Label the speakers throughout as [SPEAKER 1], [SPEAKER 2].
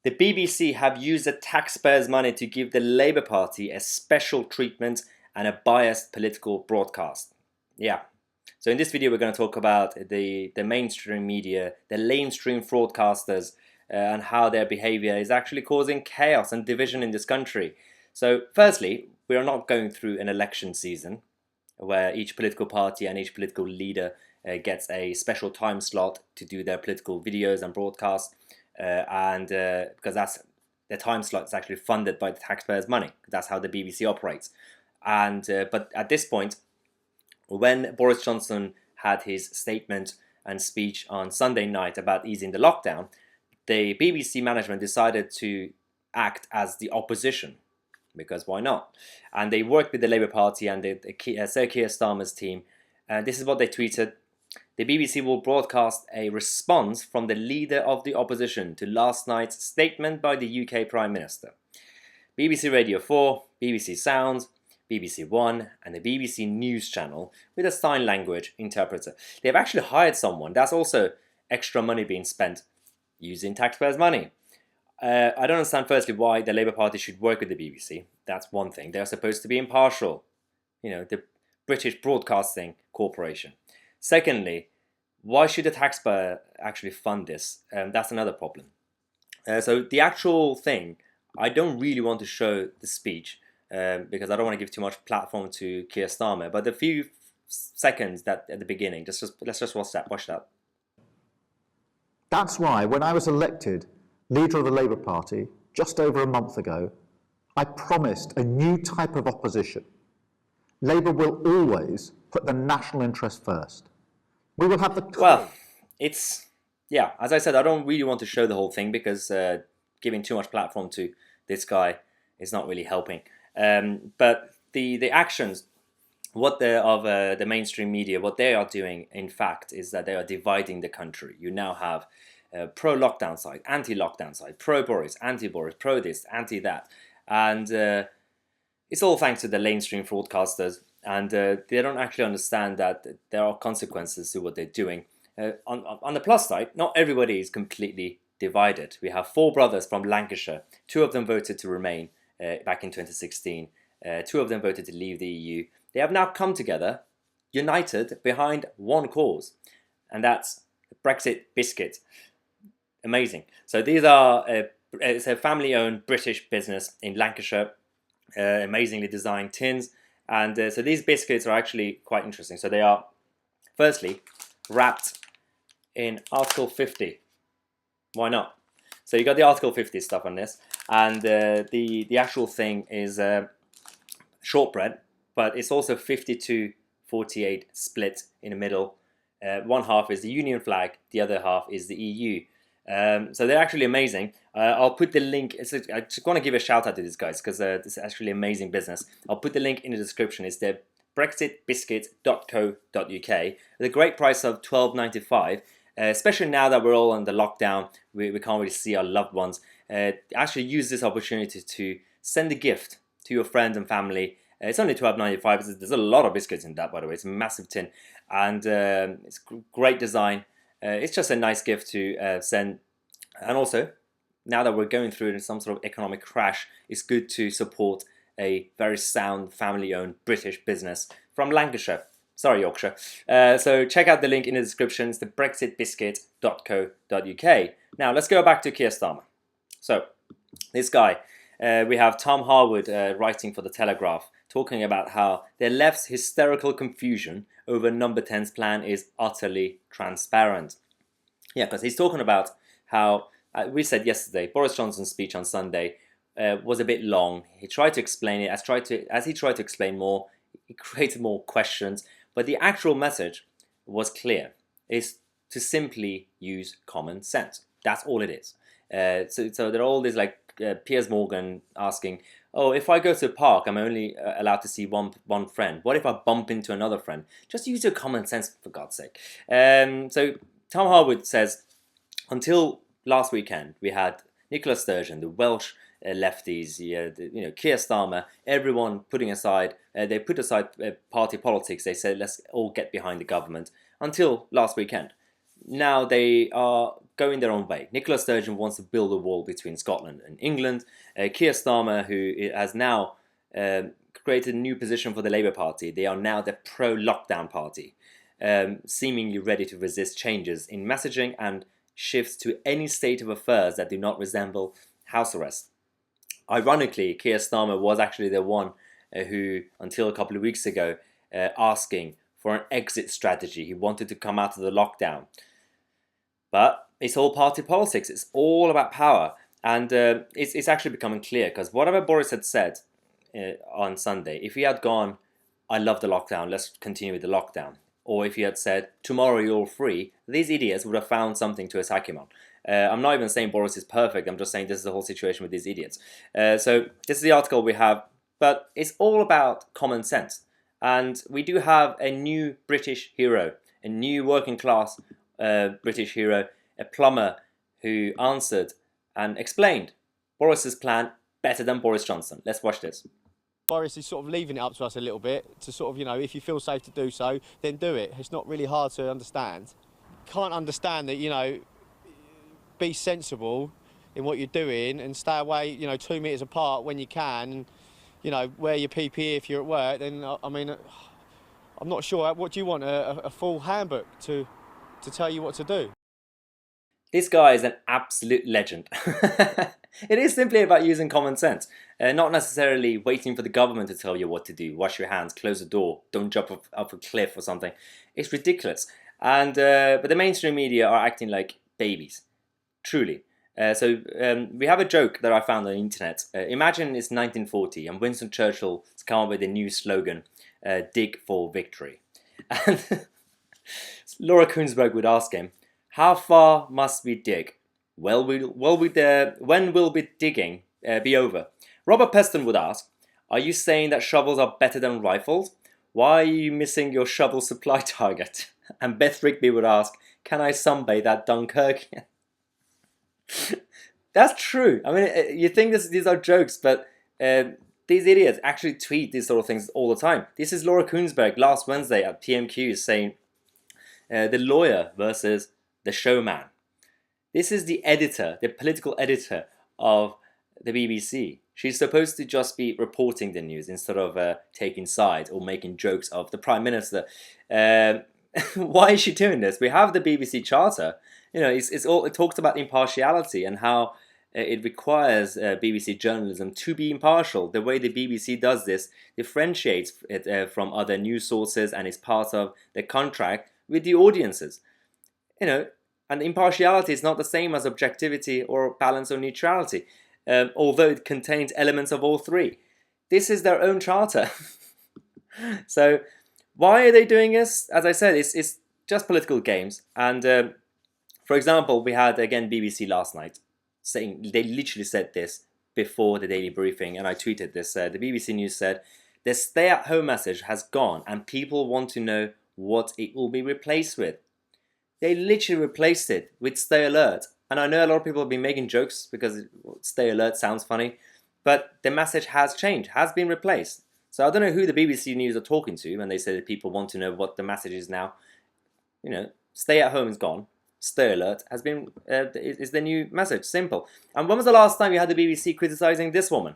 [SPEAKER 1] The BBC have used the taxpayers' money to give the Labour Party a special treatment and a biased political broadcast. Yeah. So in this video, we're going to talk about the mainstream media, the lamestream broadcasters, and how their behavior is actually causing chaos and division in this country. So firstly, we are not going through an election season where each political party and each political leader gets a special time slot to do their political videos and broadcasts. Because that's the time slot is actually funded by the taxpayers' money. That's how the BBC operates. But at this point, when Boris Johnson had his statement and speech on Sunday night about easing the lockdown, the BBC management decided to act as the opposition, because why not? And they worked with the Labour Party and Sir Keir Starmer's team. And this is what they tweeted. The BBC will broadcast a response from the leader of the opposition to last night's statement by the UK Prime Minister. BBC Radio 4, BBC Sounds, BBC One and the BBC News channel with a sign language interpreter. They've actually hired someone. That's also extra money being spent using taxpayers' money. I don't understand firstly why the Labour Party should work with the BBC. That's one thing. They're supposed to be impartial. You know, the British Broadcasting Corporation. Secondly, why should the taxpayer actually fund this? That's another problem. So the actual thing, I don't really want to show the speech because I don't want to give too much platform to Keir Starmer. But the few seconds that at the beginning, let's just watch that.
[SPEAKER 2] That's why when I was elected leader of the Labour Party just over a month ago, I promised a new type of opposition. Labour will always put the national interest first. We will have the...
[SPEAKER 1] Well, as I said, I don't really want to show the whole thing because giving too much platform to this guy is not really helping. But the actions, the mainstream media, what they are doing, in fact, is that they are dividing the country. You now have pro-lockdown side, anti-lockdown side, pro-Boris, anti-Boris, pro-this, anti-that. And it's all thanks to the lamestream broadcasters. And they don't actually understand that there are consequences to what they're doing. On the plus side, not everybody is completely divided. We have 4 brothers from Lancashire. 2 of them voted to remain back in 2016. 2 of them voted to leave the EU. They have now come together, united behind one cause, and that's Brexit biscuit. Amazing. So these are it's a family-owned British business in Lancashire, amazingly designed tins. And so these biscuits are actually quite interesting. So they are, firstly, wrapped in Article 50. Why not? So you got the Article 50 stuff on this. And the actual thing is shortbread, but it's also 52-48 split in the middle. One half is the Union flag, the other half is the EU. So they're actually amazing. I'll put the link. I just want to give a shout out to these guys because this is actually amazing business. I'll put the link in the description. It's the brexitbiscuit.co.uk. The great price of £12.95. Especially now that we're all under lockdown, we can't really see our loved ones. Actually use this opportunity to send a gift to your friends and family. It's only £12.95. There's a lot of biscuits in that, by the way. It's a massive tin. And it's great design. It's just a nice gift to send. And also, now that we're going through some sort of economic crash, it's good to support a very sound, family-owned British business from Lancashire. Sorry, Yorkshire. So check out the link in the description. It's the brexitbiscuit.co.uk. Now, let's go back to Keir Starmer. So, this guy, we have Tom Harwood writing for The Telegraph, talking about how the left's hysterical confusion over Number 10's plan is utterly transparent. Yeah, because he's talking about how, we said yesterday, Boris Johnson's speech on Sunday was a bit long. He tried to explain it. As he tried to explain more, he created more questions. But the actual message was clear. It's to simply use common sense. That's all it is. So there are all these like Piers Morgan asking, oh, if I go to a park, I'm only allowed to see one friend. What if I bump into another friend? Just use your common sense, for God's sake. So Tom Harwood says, until last weekend, we had Nicola Sturgeon, the Welsh lefties, Keir Starmer, everyone putting aside, they put aside party politics. They said, let's all get behind the government until last weekend. Now they are going their own way. Nicola Sturgeon wants to build a wall between Scotland and England. Keir Starmer, who has now created a new position for the Labour Party, they are now the pro-lockdown party, seemingly ready to resist changes in messaging and shifts to any state of affairs that do not resemble house arrest. Ironically, Keir Starmer was actually the one who, until a couple of weeks ago, asking for an exit strategy. He wanted to come out of the lockdown. But it's all party politics. It's all about power. And it's actually becoming clear, because whatever Boris had said on Sunday, if he had gone, I love the lockdown, let's continue with the lockdown, or if he had said, tomorrow you're all free, these idiots would have found something to attack him on. I'm not even saying Boris is perfect, I'm just saying this is the whole situation with these idiots. So this is the article we have, but it's all about common sense. And we do have a new British hero, a new working class British hero, a plumber who answered and explained Boris's plan better than Boris Johnson. Let's watch this.
[SPEAKER 3] Boris is sort of leaving it up to us a little bit to sort of, you know, if you feel safe to do so, then do it. It's not really hard to understand. Can't understand that, you know, be sensible in what you're doing and stay away, you know, 2 meters apart when you can. And, you know, wear your PPE if you're at work. Then, I mean, I'm not sure. What do you want? A full handbook to tell you what to do?
[SPEAKER 1] This guy is an absolute legend. It is simply about using common sense, not necessarily waiting for the government to tell you what to do. Wash your hands, close the door, don't jump off a cliff or something. It's ridiculous. And but the mainstream media are acting like babies, truly. So we have a joke that I found on the internet. Imagine it's 1940 and Winston Churchill has come up with a new slogan, dig for victory. And Laura Koonsburg would ask him, how far must we dig? When will the digging be over? Robert Peston would ask, are you saying that shovels are better than rifles? Why are you missing your shovel supply target? And Beth Rigby would ask, can I sunbathe at Dunkirk? That's true. I mean, you think these are jokes, but these idiots actually tweet these sort of things all the time. This is Laura Koonsburg last Wednesday at PMQ saying, the lawyer versus the showman. This is the editor, the political editor of the BBC. She's supposed to just be reporting the news instead of taking sides or making jokes of the Prime Minister. Why is she doing this? We have the BBC Charter. You know, it talks about impartiality and how it requires BBC journalism to be impartial. The way the BBC does this differentiates it from other news sources and is part of the contract with the audiences. You know, and impartiality is not the same as objectivity or balance or neutrality, although it contains elements of all three. This is their own charter. So why are they doing this? As I said, it's just political games. And for example, we had again BBC last night saying, they literally said this before the daily briefing, and I tweeted this. The BBC News said, the stay-at-home message has gone and people want to know what it will be replaced with. They literally replaced it with Stay Alert. And I know a lot of people have been making jokes because Stay Alert sounds funny, but the message has changed, has been replaced. So I don't know who the BBC News are talking to when they say that people want to know what the message is now. You know, Stay at Home is gone. Stay Alert has been is the new message. Simple. And when was the last time you had the BBC criticising this woman,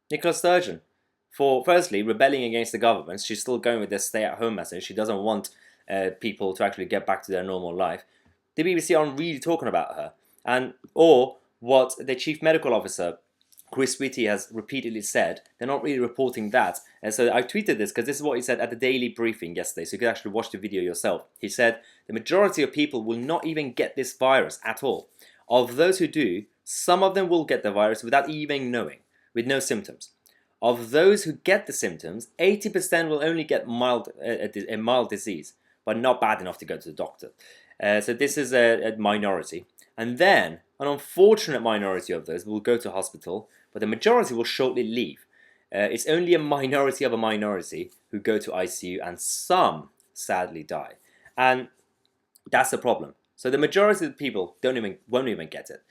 [SPEAKER 1] Nicola Sturgeon, for firstly rebelling against the government? She's still going with this Stay at Home message. She doesn't want people to actually get back to their normal life. The BBC aren't really talking about her, or what the Chief Medical Officer Chris Whitty has repeatedly said. They're not really reporting that. And so I tweeted this because this is what he said at the daily briefing yesterday, so you could actually watch the video yourself. He said the majority of people will not even get this virus at all. Of those who do, some of them will get the virus without even knowing, with no symptoms. Of those who get the symptoms, 80% will only get a mild disease, but not bad enough to go to the doctor. So this is a minority. And then an unfortunate minority of those will go to hospital, but the majority will shortly leave. It's only a minority of a minority who go to ICU, and some sadly die. And that's the problem. So the majority of the people won't even get it.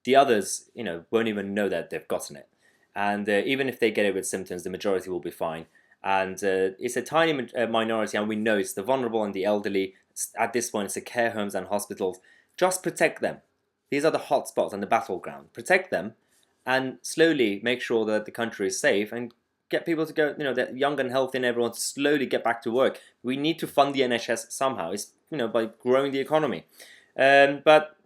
[SPEAKER 1] The others, you know, won't even know that they've gotten it. And even if they get it with symptoms, the majority will be fine. And it's a tiny minority, and we know it's the vulnerable and the elderly. At this point, it's the care homes and hospitals. Just protect them. These are the hot spots and the battleground. Protect them and slowly make sure that the country is safe and get people to go, that young and healthy and everyone to slowly get back to work. We need to fund the NHS somehow. It's, by growing the economy. But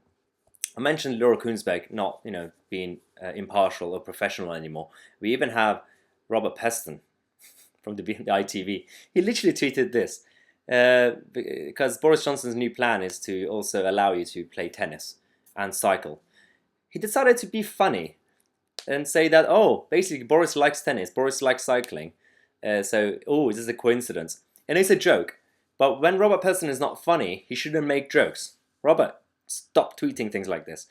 [SPEAKER 1] I mentioned Laura Koonsburg not, being impartial or professional anymore. We even have Robert Peston from the ITV. He literally tweeted this. Because Boris Johnson's new plan is to also allow you to play tennis and cycle. He decided to be funny and say that, basically Boris likes tennis, Boris likes cycling. Is this a coincidence? And it's a joke. But when Robert Peston is not funny, he shouldn't make jokes. Robert, stop tweeting things like this.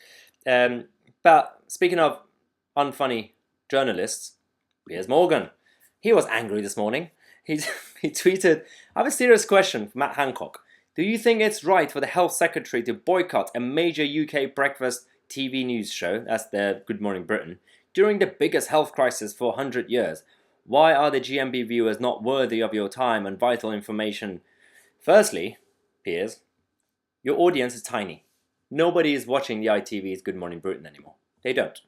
[SPEAKER 1] But speaking of unfunny journalists, Piers Morgan. He was angry this morning. He tweeted, I have a serious question for Matt Hancock. Do you think it's right for the Health Secretary to boycott a major UK breakfast TV news show, that's the Good Morning Britain, during the biggest health crisis for 100 years? Why are the GMB viewers not worthy of your time and vital information? Firstly, Piers, your audience is tiny. Nobody is watching the ITV's Good Morning Britain anymore. They don't.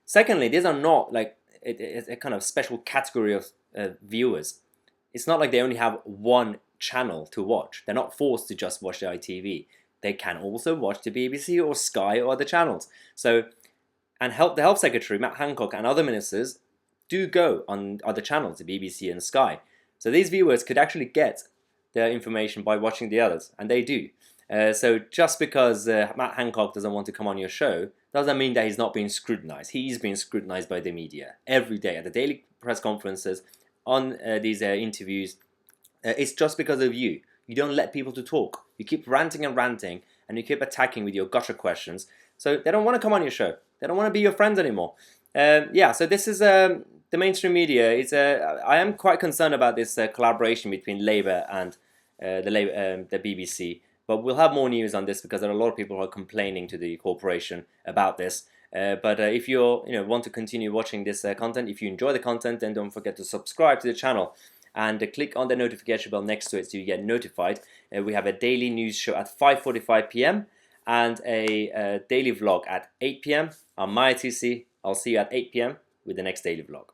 [SPEAKER 1] Secondly, these are not like a kind of special category of viewers. It's not like they only have one channel to watch. They're not forced to just watch the ITV. They can also watch the BBC or Sky or other channels. The Health Secretary, Matt Hancock, and other ministers do go on other channels, the BBC and Sky. So these viewers could actually get their information by watching the others, and they do. So just because Matt Hancock doesn't want to come on your show doesn't mean that he's not being scrutinized. He's being scrutinized by the media every day at the daily press conferences, on these interviews. It's just because of you. You don't let people to talk. You keep ranting and ranting, and you keep attacking with your gotcha questions. So they don't want to come on your show. They don't want to be your friends anymore. So this is the mainstream media. I am quite concerned about this collaboration between Labour and the BBC. But we'll have more news on this because there are a lot of people who are complaining to the corporation about this. But if you want to continue watching this content, if you enjoy the content, then don't forget to subscribe to the channel and click on the notification bell next to it so you get notified. We have a daily news show at 5:45 p.m. and a daily vlog at 8 p.m. I'm Tousi. I'll see you at 8 p.m. with the next daily vlog.